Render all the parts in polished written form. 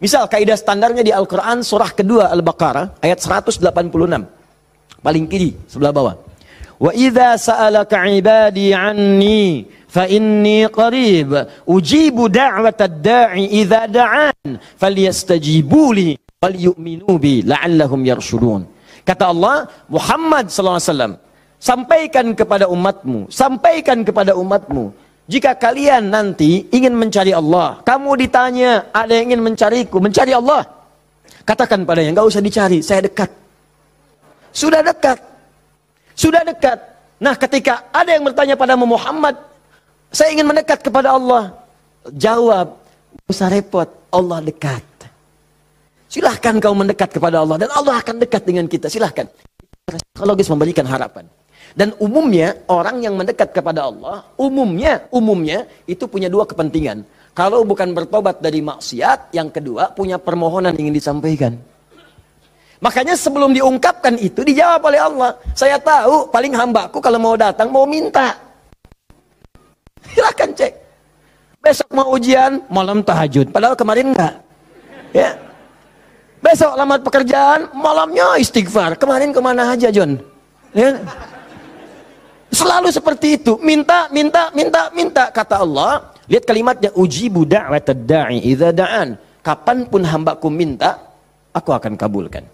Misal kaidah standarnya di Al-Quran surah kedua Al-Baqarah ayat 186. Paling kiri sebelah bawah. Wa idza sa'alaka 'ibadi 'anni fa inni qarib ujibu da'watad da'i idza da'an falyastajibu li wal yu'minu bi la'allahum yarshudun. Kata Allah, Muhammad sallallahu alaihi wasallam, sampaikan kepada umatmu, jika kalian nanti ingin mencari Allah, kamu ditanya, ada yang ingin mencariku, mencari Allah, katakan padanya, enggak usah dicari, saya dekat. Sudah dekat. Nah, ketika ada yang bertanya padamu, Muhammad, saya ingin mendekat kepada Allah, jawab, enggak usah repot, Allah dekat. Silahkan kau mendekat kepada Allah dan Allah akan dekat dengan kita. Silahkan. Psikologis memberikan harapan. Dan umumnya orang yang mendekat kepada Allah, umumnya itu punya dua kepentingan. Kalau bukan bertobat dari maksiat, yang kedua punya permohonan ingin disampaikan. Makanya sebelum diungkapkan itu dijawab oleh Allah. Saya tahu paling hambaku kalau mau datang mau minta. Silahkan cek. Besok mau ujian, malam tahajud. Padahal kemarin enggak. Ya. Besok lamar pekerjaan, malamnya istighfar. Kemarin kemana aja, John? Ya. Selalu seperti itu. Minta. Kata Allah, lihat kalimatnya, ujibu da'watad da'i idza da'an. Kapanpun hambaku minta, aku akan kabulkan.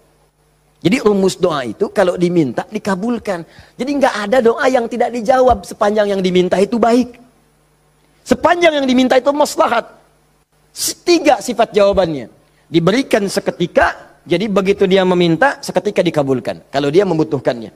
Jadi rumus doa itu kalau diminta, dikabulkan. Jadi nggak ada doa yang tidak dijawab sepanjang yang diminta itu baik. Sepanjang yang diminta itu maslahat. 3 sifat jawabannya. Diberikan seketika, jadi begitu dia meminta, seketika dikabulkan. Kalau dia membutuhkannya.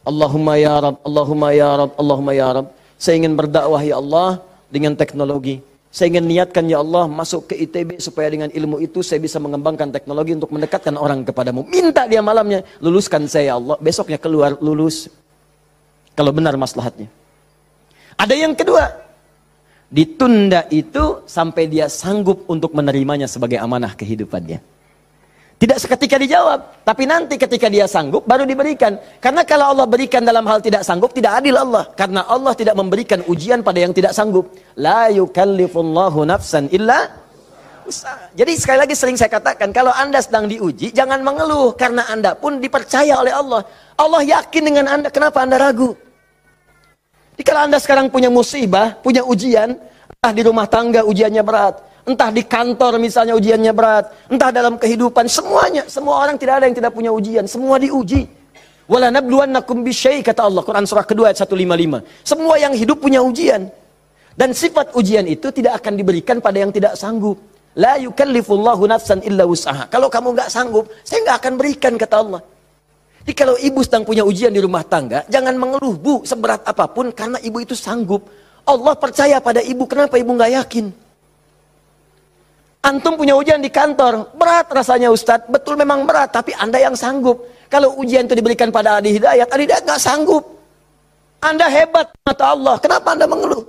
Allahumma ya Rabb, Allahumma ya Rabb, Allahumma ya Rabb. Saya ingin berdakwah ya Allah dengan teknologi. Saya ingin niatkan ya Allah masuk ke ITB supaya dengan ilmu itu saya bisa mengembangkan teknologi untuk mendekatkan orang kepadamu. Minta dia malamnya, luluskan saya ya Allah. Besoknya keluar lulus. Kalau benar maslahatnya. Ada yang kedua. Ditunda itu sampai dia sanggup untuk menerimanya sebagai amanah kehidupannya. Tidak seketika dijawab, tapi nanti ketika dia sanggup baru diberikan. Karena kalau Allah berikan dalam hal tidak sanggup, tidak adil Allah. Karena Allah tidak memberikan ujian pada yang tidak sanggup. La yukallifullahu nafsan illa usaha. Jadi sekali lagi sering saya katakan, kalau Anda sedang diuji, jangan mengeluh. Karena Anda pun dipercaya oleh Allah. Allah yakin dengan Anda, kenapa Anda ragu? Jadi kalau Anda sekarang punya musibah, punya ujian, entah di rumah tangga ujiannya berat, entah di kantor misalnya ujiannya berat, entah dalam kehidupan, semuanya, semua orang tidak ada yang tidak punya ujian, semua diuji. Wala nabluwannakum bisyai, kata Allah, Quran surah kedua ayat 155. Semua yang hidup punya ujian. Dan sifat ujian itu tidak akan diberikan pada yang tidak sanggup. La yukallifullahu nafsan illa wus'aha. Kalau kamu nggak sanggup, saya nggak akan berikan, kata Allah. Jadi kalau ibu sedang punya ujian di rumah tangga, jangan mengeluh, Bu, seberat apapun, karena ibu itu sanggup. Allah percaya pada ibu, kenapa ibu nggak yakin? Antum punya ujian di kantor, berat rasanya Ustadz, betul memang berat, tapi Anda yang sanggup. Kalau ujian itu diberikan pada Adi Hidayat nggak sanggup. Anda hebat, mata Allah, kenapa Anda mengeluh?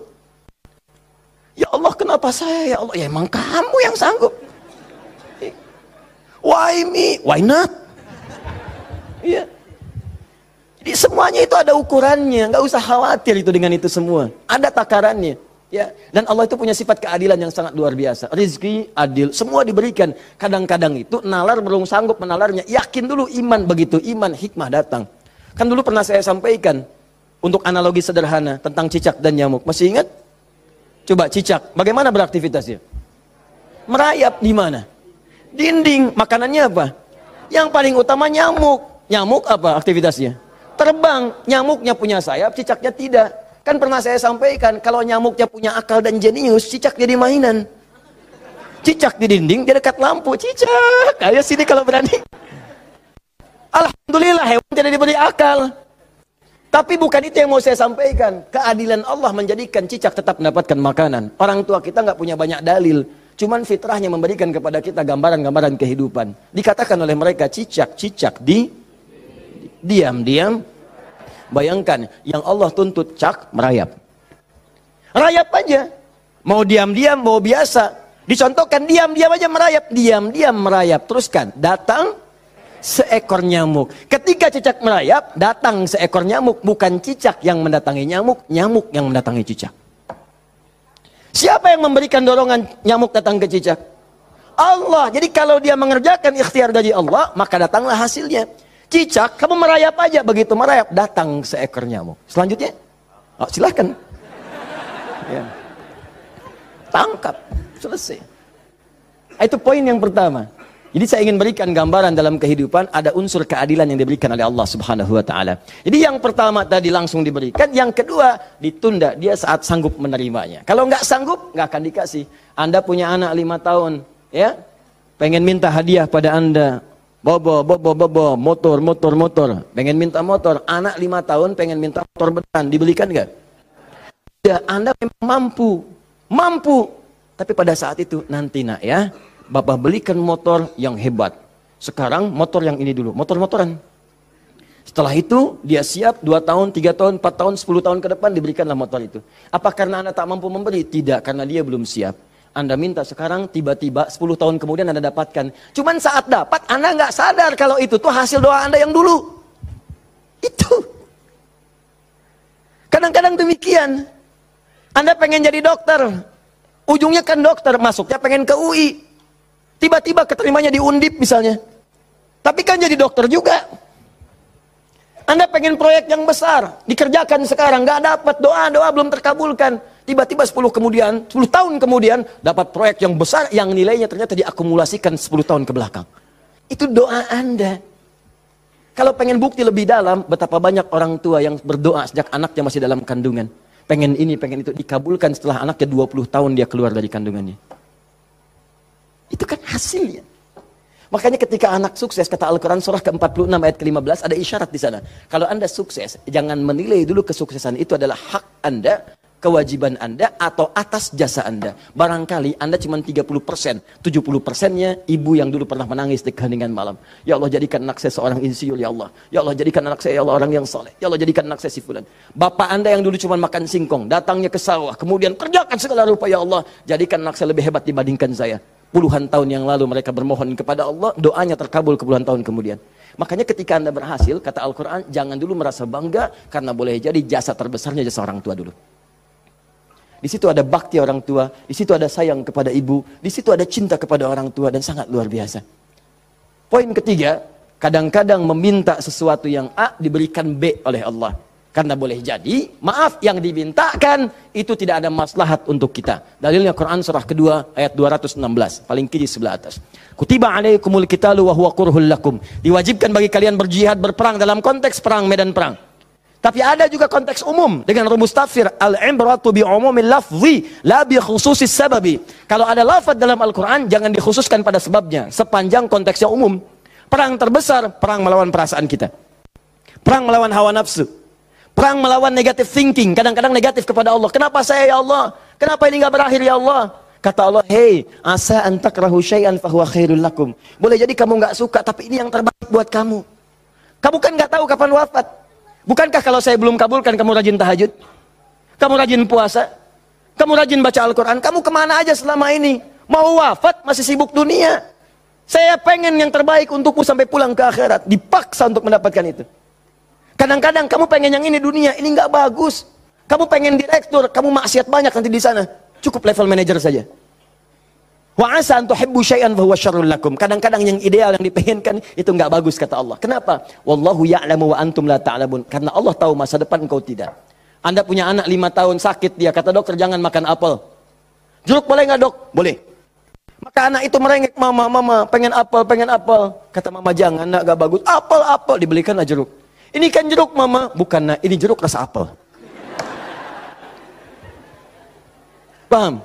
Ya Allah, kenapa saya? Ya Allah, ya emang kamu yang sanggup. Why me? Why not? Iya. Jadi semuanya itu ada ukurannya, nggak usah khawatir itu dengan itu semua. Ada takarannya, ya. Dan Allah itu punya sifat keadilan yang sangat luar biasa. Rizki adil, semua diberikan. Kadang-kadang itu nalar belum sanggup menalarnya. Yakin dulu iman, begitu iman hikmah datang. Kan dulu pernah saya sampaikan untuk analogi sederhana tentang cicak dan nyamuk. Masih ingat? Coba cicak, bagaimana beraktivitasnya? Merayap di mana? Dinding. Makanannya apa? Yang paling utama nyamuk. Nyamuk apa aktivitasnya? Terbang. Nyamuknya punya sayap, cicaknya tidak. Kan pernah saya sampaikan, kalau nyamuknya punya akal dan jenius, cicak jadi mainan. Cicak di dinding, dia dekat lampu. Cicak, ayo sini kalau berani. Alhamdulillah, hewan tidak diberi akal. Tapi bukan itu yang mau saya sampaikan. Keadilan Allah menjadikan cicak tetap mendapatkan makanan. Orang tua kita nggak punya banyak dalil. Cuman fitrahnya memberikan kepada kita gambaran-gambaran kehidupan. Dikatakan oleh mereka, cicak-cicak diam-diam. Bayangkan, yang Allah tuntut cak, merayap. Rayap aja. Mau diam-diam, mau biasa. Dicontohkan, diam-diam aja merayap. Diam-diam merayap. Teruskan, datang seekor nyamuk. Ketika cicak merayap, datang seekor nyamuk. Bukan cicak yang mendatangi nyamuk, nyamuk yang mendatangi cicak. Siapa yang memberikan dorongan nyamuk datang ke cicak? Allah. Jadi kalau dia mengerjakan ikhtiar gaji Allah, maka datanglah hasilnya. Cicak, kamu merayap aja, begitu merayap, datang seekor nyamuk. Selanjutnya, oh, silahkan. Ya. Tangkap, selesai. Itu poin yang pertama. Jadi saya ingin berikan gambaran dalam kehidupan, ada unsur keadilan yang diberikan oleh Allah Subhanahu wa Ta'ala. Jadi yang pertama tadi langsung diberikan, yang kedua ditunda dia saat sanggup menerimanya. Kalau nggak sanggup, nggak akan dikasih. Anda punya anak 5 tahun, ya, pengen minta hadiah pada Anda, bobo, motor, pengen minta motor. Anak 5 tahun pengen minta motor beneran, dibelikan nggak? Ya, Anda memang mampu, tapi pada saat itu nanti nak ya, Bapak belikan motor yang hebat. Sekarang motor yang ini dulu, motor-motoran. Setelah itu dia siap 2 tahun, 3 tahun, 4 tahun, 10 tahun ke depan diberikanlah motor itu. Apa karena Anda tak mampu memberi? Tidak, karena dia belum siap. Anda minta sekarang, tiba-tiba 10 tahun kemudian Anda dapatkan. Cuman saat dapat Anda nggak sadar kalau itu tuh hasil doa Anda yang dulu. Itu. Kadang-kadang demikian. Anda pengen jadi dokter, ujungnya kan dokter, masuknya pengen ke UI. Tiba-tiba keterimanya di Undip misalnya. Tapi kan jadi dokter juga. Anda pengen proyek yang besar, dikerjakan sekarang, nggak dapat, doa-doa belum terkabulkan. Tiba-tiba 10 tahun kemudian, dapat proyek yang besar, yang nilainya ternyata diakumulasikan 10 tahun ke belakang. Itu doa Anda. Kalau pengen bukti lebih dalam, betapa banyak orang tua yang berdoa sejak anaknya masih dalam kandungan. Pengen ini, pengen itu, dikabulkan setelah anaknya 20 tahun dia keluar dari kandungannya. Itu kan hasilnya. Makanya ketika anak sukses, kata Al-Quran surah ke-46 ayat ke-15, ada isyarat di sana. Kalau Anda sukses, jangan menilai dulu kesuksesan itu adalah hak Anda, kewajiban Anda, atau atas jasa Anda. Barangkali Anda cuma 30%, 70%-nya ibu yang dulu pernah menangis di keheningan malam. Ya Allah, jadikan anak saya seorang insinyur, ya Allah. Ya Allah, jadikan anak saya, ya Allah, orang yang soleh. Ya Allah, jadikan anak saya si fulan. Bapak Anda yang dulu cuma makan singkong, datangnya ke sawah, kemudian kerjakan segala rupa, ya Allah. Jadikan anak saya lebih hebat dibandingkan saya. Puluhan tahun yang lalu mereka bermohon kepada Allah, doanya terkabul ke puluhan tahun kemudian. Makanya ketika Anda berhasil, kata Al-Quran, jangan dulu merasa bangga, karena boleh jadi jasa terbesarnya jasa orang tua dulu. Di situ ada bakti orang tua, di situ ada sayang kepada ibu, di situ ada cinta kepada orang tua, dan sangat luar biasa. Poin ketiga, kadang-kadang meminta sesuatu yang A diberikan B oleh Allah. Karena boleh jadi, maaf, yang dimintakan itu tidak ada maslahat untuk kita. Dalilnya Quran surah kedua ayat 216, paling kiri sebelah atas. Kutiba alaikumul qitalu wa huwa kurhul lakum. Diwajibkan bagi kalian berjihad, berperang dalam konteks perang, medan perang. Tapi ada juga konteks umum dengan rumus tafsir al-ibratu bi umumil lafzi la bi khususis sababi. Kalau ada lafaz dalam Al-Qur'an jangan dikhususkan pada sebabnya, sepanjang konteksnya umum. Perang terbesar, perang melawan perasaan kita. Perang melawan hawa nafsu. Perang melawan negative thinking, kadang-kadang negatif kepada Allah. Kenapa saya ya Allah? Kenapa ini nggak berakhir ya Allah? Kata Allah, hei, asa an takrahu syai'an fahuwa khairul lakum. Boleh jadi kamu nggak suka, tapi ini yang terbaik buat kamu. Kamu kan nggak tahu kapan wafat. Bukankah kalau saya belum kabulkan, kamu rajin tahajud? Kamu rajin puasa? Kamu rajin baca Al-Quran? Kamu kemana aja selama ini? Mau wafat, masih sibuk dunia. Saya pengen yang terbaik untukmu sampai pulang ke akhirat. Dipaksa untuk mendapatkan itu. Kadang-kadang kamu pengen yang ini dunia, ini nggak bagus. Kamu pengen direktur, kamu maksiat banyak nanti di sana. Cukup level manajer saja. Wa asa an tuhibbu syai'an fa huwa syarrul lakum. Kadang-kadang yang ideal yang dipengenkan itu nggak bagus kata Allah. Kenapa? Wallahu ya'lamu wa antum la ta'lamun. Karena Allah tahu masa depan engkau tidak. Anda punya anak 5 tahun sakit, dia kata dokter jangan makan apel. Jeruk boleh nggak dok? Boleh. Maka anak itu merengek, mama pengen apel. Kata mama jangan, nak nggak bagus. Apel dibelikanlah jeruk. Ini kan jeruk mama, bukan nak, ini jeruk rasa apel. Paham?